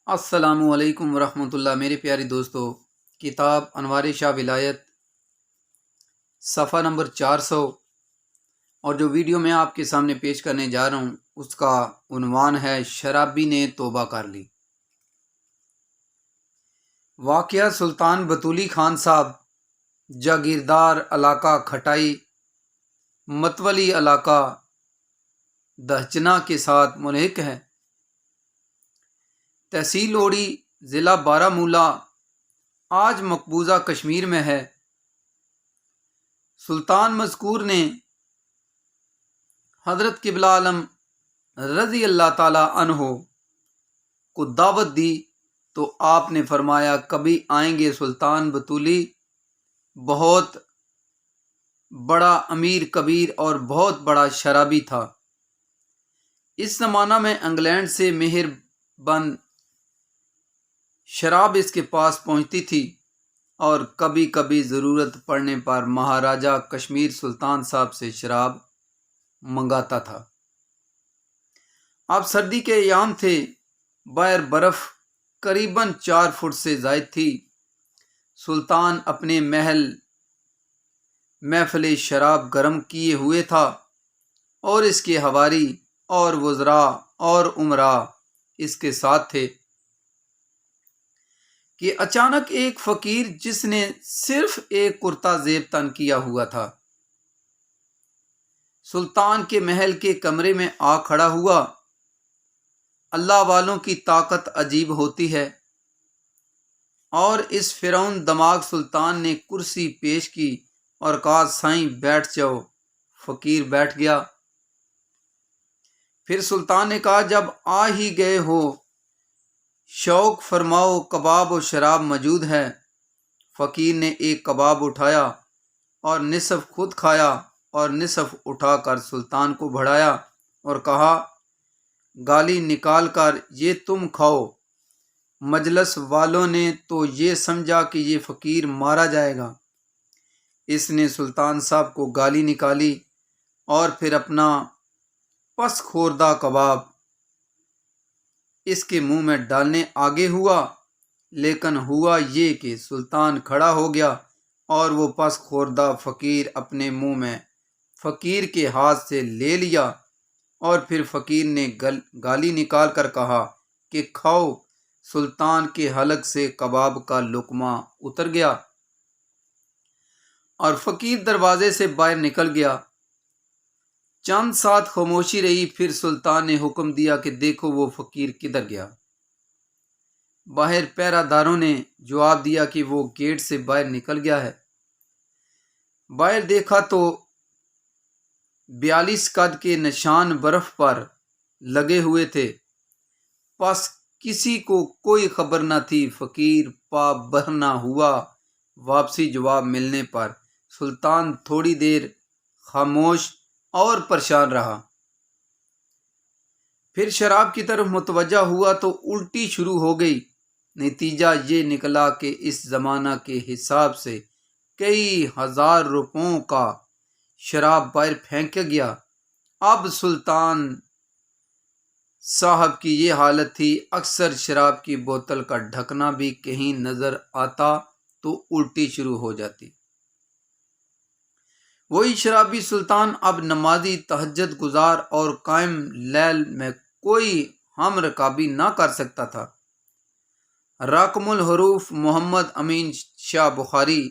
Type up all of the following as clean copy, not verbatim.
السلام علیکم ورحمۃ اللہ۔ میرے پیارے دوستو، کتاب انوار شاہ ولایت صفحہ نمبر 400 اور جو ویڈیو میں آپ کے سامنے پیش کرنے جا رہا ہوں اس کا عنوان ہے شرابی نے توبہ کر لی۔ واقعہ سلطان بطولی خان صاحب، جاگیردار علاقہ کھٹائی متولی علاقہ دہچنا کے ساتھ ملحق ہے۔ تحصیل اوڑی، ضلع بارہمولہ، آج مقبوضہ کشمیر میں ہے۔ سلطان مذکور نے حضرت قبلہ عالم رضی اللہ تعالی عنہ کو دعوت دی تو آپ نے فرمایا کبھی آئیں گے۔ سلطان بطولی بہت بڑا امیر کبیر اور بہت بڑا شرابی تھا۔ اس زمانہ میں انگلینڈ سے مہر بند شراب اس کے پاس پہنچتی تھی اور کبھی کبھی ضرورت پڑنے پر مہاراجہ کشمیر سلطان صاحب سے شراب منگاتا تھا۔ اب سردی کے ایام تھے، باہر برف قریباً 4 فٹ سے زائد تھی۔ سلطان اپنے محفل شراب گرم کیے ہوئے تھا اور اس کے حواری اور وزراء اور امراء اس کے ساتھ تھے کہ اچانک ایک فقیر جس نے صرف ایک کرتا زیب تن کیا ہوا تھا سلطان کے محل کے کمرے میں آ کھڑا ہوا۔ اللہ والوں کی طاقت عجیب ہوتی ہے، اور اس فرعون دماغ سلطان نے کرسی پیش کی اور کہا سائیں بیٹھ جاؤ۔ فقیر بیٹھ گیا۔ پھر سلطان نے کہا جب آ ہی گئے ہو شوق فرماؤ، کباب و شراب موجود ہے۔ فقیر نے ایک کباب اٹھایا اور نصف خود کھایا اور نصف اٹھا کر سلطان کو بڑھایا اور کہا گالی نکال کر یہ تم کھاؤ۔ مجلس والوں نے تو یہ سمجھا کہ یہ فقیر مارا جائے گا۔ اس نے سلطان صاحب کو گالی نکالی اور پھر اپنا پس خوردہ کباب اس کے منہ میں ڈالنے آگے ہوا، لیکن ہوا یہ کہ سلطان کھڑا ہو گیا اور وہ پس خوردہ فقیر اپنے منہ میں فقیر کے ہاتھ سے لے لیا، اور پھر فقیر نے گالی نکال کر کہا کہ کھاؤ۔ سلطان کے حلق سے کباب کا لقمہ اتر گیا اور فقیر دروازے سے باہر نکل گیا۔ چند ساتھ خاموشی رہی، پھر سلطان نے حکم دیا کہ دیکھو وہ فقیر کدھر گیا۔ باہر پہرہ داروں نے جواب دیا کہ وہ گیٹ سے باہر نکل گیا ہے۔ باہر دیکھا تو 42 قد کے نشان برف پر لگے ہوئے تھے، پس کسی کو کوئی خبر نہ تھی۔ فقیر پا برہنہ ہوا۔ واپسی جواب ملنے پر سلطان تھوڑی دیر خاموش اور پریشان رہا، پھر شراب کی طرف متوجہ ہوا تو الٹی شروع ہو گئی۔ نتیجہ یہ نکلا کہ اس زمانہ کے حساب سے کئی ہزار روپوں کا شراب باہر پھینکا گیا۔ اب سلطان صاحب کی یہ حالت تھی، اکثر شراب کی بوتل کا ڈھکنا بھی کہیں نظر آتا تو الٹی شروع ہو جاتی۔ وہی شرابی سلطان اب نمازی، تہجد گزار اور قائم لیل میں کوئی ہم رکابی نہ کر سکتا تھا۔ راقم الحروف محمد امین شاہ بخاری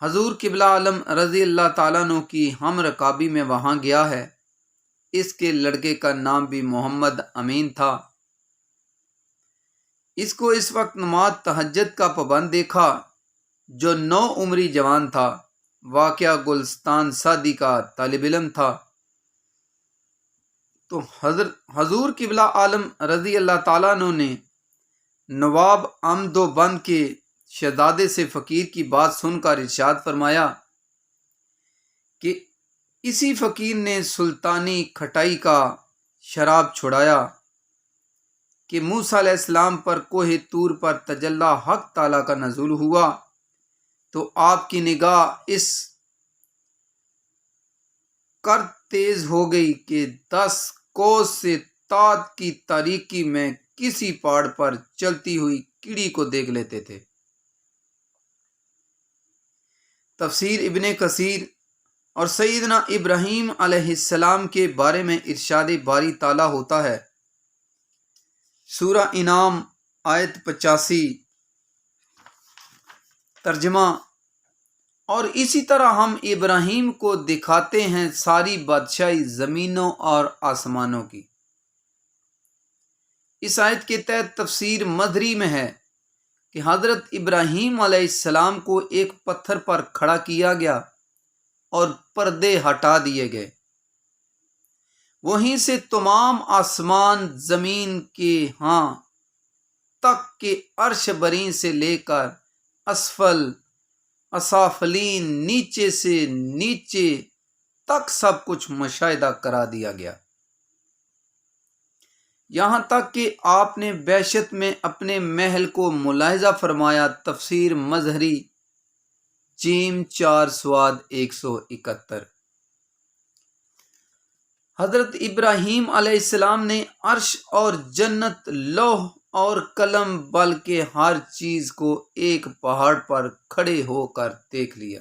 حضور قبلہ عالم رضی اللہ تعالیٰ عنہ کی ہم رکابی میں وہاں گیا ہے۔ اس کے لڑکے کا نام بھی محمد امین تھا۔ اس کو اس وقت نماز تہجد کا پابند دیکھا، جو 9 عمری جوان تھا۔ واقعہ گلستان سعدی کا طالب علم تھا۔ تو حضور قبلہ عالم رضی اللہ تعالیٰ عنہ نے نواب احمد بند کے شہزادے سے فقیر کی بات سن کر ارشاد فرمایا کہ اسی فقیر نے سلطانی کھٹائی کا شراب چھڑایا کہ موسیٰ علیہ السلام پر کوہ طور پر تجلی حق تعالیٰ کا نزول ہوا تو آپ کی نگاہ اس کر تیز ہو گئی کہ 10 کوس سے تات کی تاریکی میں کسی پہاڑ پر چلتی ہوئی کیڑی کو دیکھ لیتے تھے۔ تفسیر ابن کثیر اور سیدنا ابراہیم علیہ السلام کے بارے میں ارشاد باری تعالیٰ ہوتا ہے، سورہ انعام آیت 85، ترجمہ: اور اسی طرح ہم ابراہیم کو دکھاتے ہیں ساری بادشاہی زمینوں اور آسمانوں کی۔ اس آیت کے تحت تفسیر مدری میں ہے کہ حضرت ابراہیم علیہ السلام کو ایک پتھر پر کھڑا کیا گیا اور پردے ہٹا دیے گئے۔ وہیں سے تمام آسمان زمین کے ہاں تک کے عرش برین سے لے کر اسافلین نیچے سے نیچے تک سب کچھ مشاہدہ کرا دیا گیا، یہاں تک کہ آپ نے وحشت میں اپنے محل کو ملاحظہ فرمایا۔ تفسیر مظہری جیم 4 سواد 171۔ حضرت ابراہیم علیہ السلام نے عرش اور جنت، لوح اور قلم بلکہ ہر چیز کو ایک پہاڑ پر کھڑے ہو کر دیکھ لیا،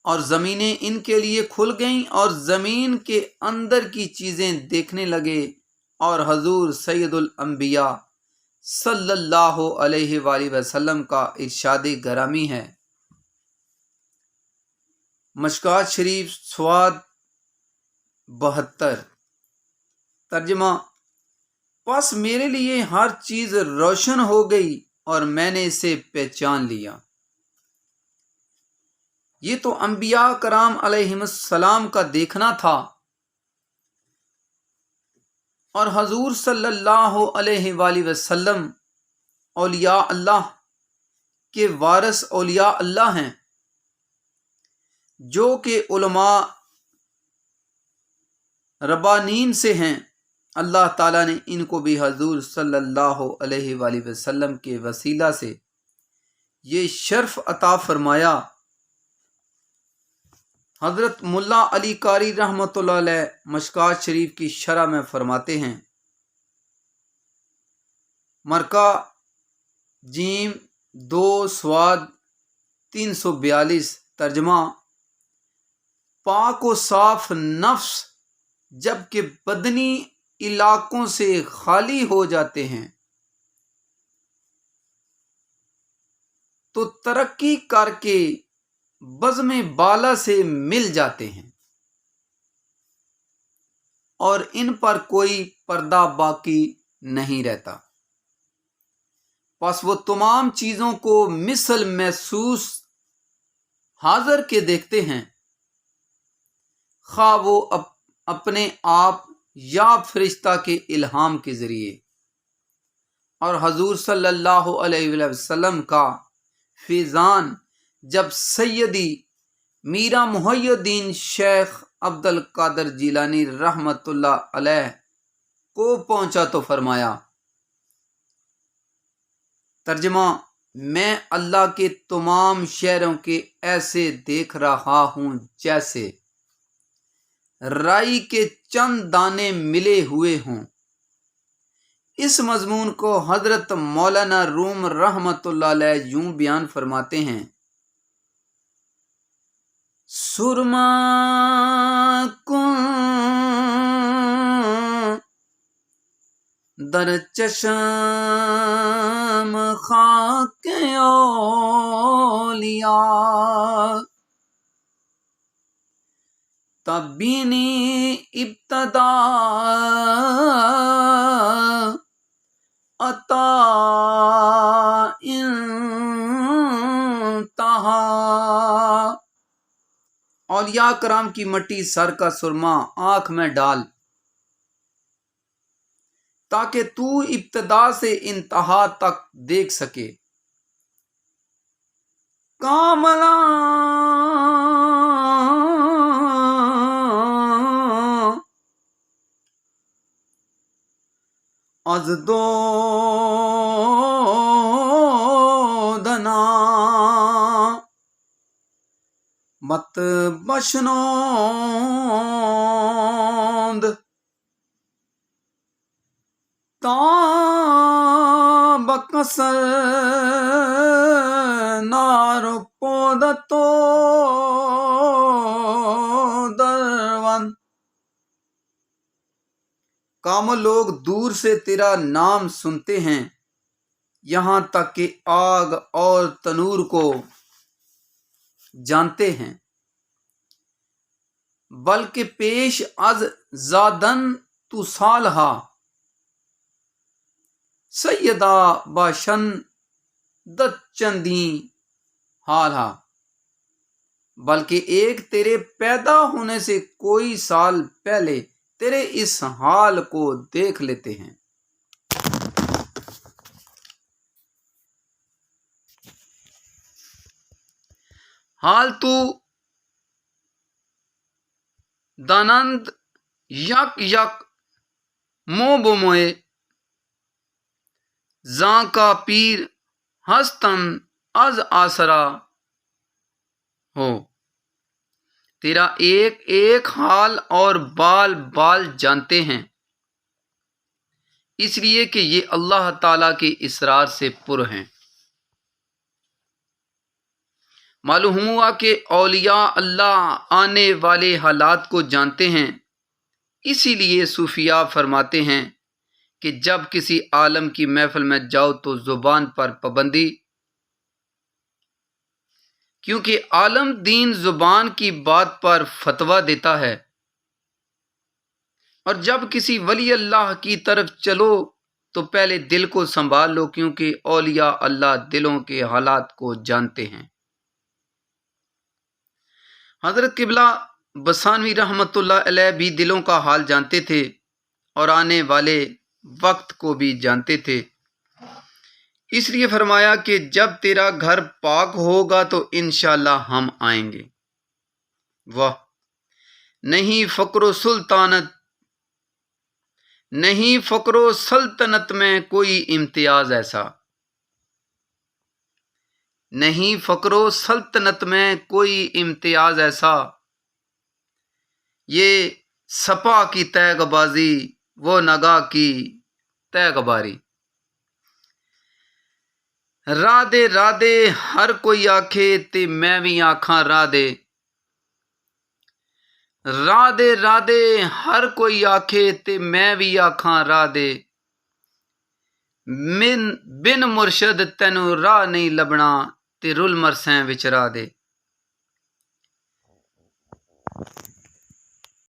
اور زمینیں ان کے لیے کھل گئیں اور زمین کے اندر کی چیزیں دیکھنے لگے۔ اور حضور سید الانبیاء صلی اللہ علیہ وآلہ وسلم کا ارشاد گرامی ہے، مشکوٰۃ شریف سواد 72، ترجمہ: پس میرے لیے ہر چیز روشن ہو گئی اور میں نے اسے پہچان لیا۔ یہ تو انبیاء کرام علیہم السلام کا دیکھنا تھا، اور حضور صلی اللہ علیہ وآلہ وسلم اولیاء اللہ کے وارث اولیاء اللہ ہیں، جو کہ علماء ربانین سے ہیں۔ اللہ تعالیٰ نے ان کو بھی حضور صلی اللہ علیہ وآلہ وسلم کے وسیلہ سے یہ شرف عطا فرمایا۔ حضرت ملا علی قاری رحمۃ اللہ علیہ مشکوٰۃ شریف کی شرح میں فرماتے ہیں، مرکہ جیم 2 سواد 342، ترجمہ: پاک و صاف نفس جبکہ بدنی علاقوں سے خالی ہو جاتے ہیں تو ترقی کر کے بزم بالا سے مل جاتے ہیں، اور ان پر کوئی پردہ باقی نہیں رہتا۔ پس وہ تمام چیزوں کو مثل محسوس حاضر کے دیکھتے ہیں، خواہ وہ اپنے آپ یا فرشتہ کے الہام کے ذریعے۔ اور حضور صلی اللہ علیہ وسلم کا فیضان جب سیدی میرا محی الدین شیخ عبد القادر جیلانی رحمۃ اللہ علیہ کو پہنچا تو فرمایا، ترجمہ: میں اللہ کے تمام شہروں کے ایسے دیکھ رہا ہوں جیسے رائی کے چند دانے ملے ہوئے ہوں۔ اس مضمون کو حضرت مولانا روم رحمۃ اللہ علیہ یوں بیان فرماتے ہیں، سرما کن در چشم خاک اولیاء، تبینی ابتدا عطا انتہا۔ اولیاء کرام کی مٹی سر کا سرما آنکھ میں ڈال تاکہ تو ابتدا سے انتہا تک دیکھ سکے۔ کاملا از دو دنا مت بشنود، بکسر نار پودتو درون کامل لوگ دور سے تیرا نام سنتے ہیں، یہاں تک کہ آگ اور تنور کو جانتے ہیں، بلکہ پیش از زادن تو سالہا سیدہ باشن دت چندی حالہا، بلکہ ایک تیرے پیدا ہونے سے کوئی سال پہلے تیرے اس حال کو دیکھ لیتے ہیں۔ حال تو دانند یک یک مو بموئے زاں کا پیر ہستن از آسرا ہو، تیرا ایک ایک حال اور بال بال جانتے ہیں، اس لیے کہ یہ اللہ تعالیٰ کے اسرار سے پر ہیں۔ معلوم ہوا کہ اولیاء اللہ آنے والے حالات کو جانتے ہیں، اسی لیے صوفیاء فرماتے ہیں کہ جب کسی عالم کی محفل میں جاؤ تو زبان پر پابندی، کیونکہ عالم دین زبان کی بات پر فتویٰ دیتا ہے، اور جب کسی ولی اللہ کی طرف چلو تو پہلے دل کو سنبھال لو، کیونکہ اولیاء اللہ دلوں کے حالات کو جانتے ہیں۔ حضرت قبلہ بسانوی رحمۃ اللہ علیہ بھی دلوں کا حال جانتے تھے اور آنے والے وقت کو بھی جانتے تھے، اس لیے فرمایا کہ جب تیرا گھر پاک ہوگا تو انشاءاللہ ہم آئیں گے۔ واہ، نہیں فقر و سلطنت میں کوئی امتیاز ایسا، نہیں فقر و سلطنت میں کوئی امتیاز ایسا، یہ سپا کی تیغ بازی وہ نگاہ کی تیغ باری، راہ دے ہر کوئی آکھے تے میں بھی آکھاں راہ دے، راہ دے ہر کوئی آکھے تے میں بھی آکھاں راہ دے، بن مرشد تینوں راہ نہیں لبنا تے رل مرسیں وچ راہ دے۔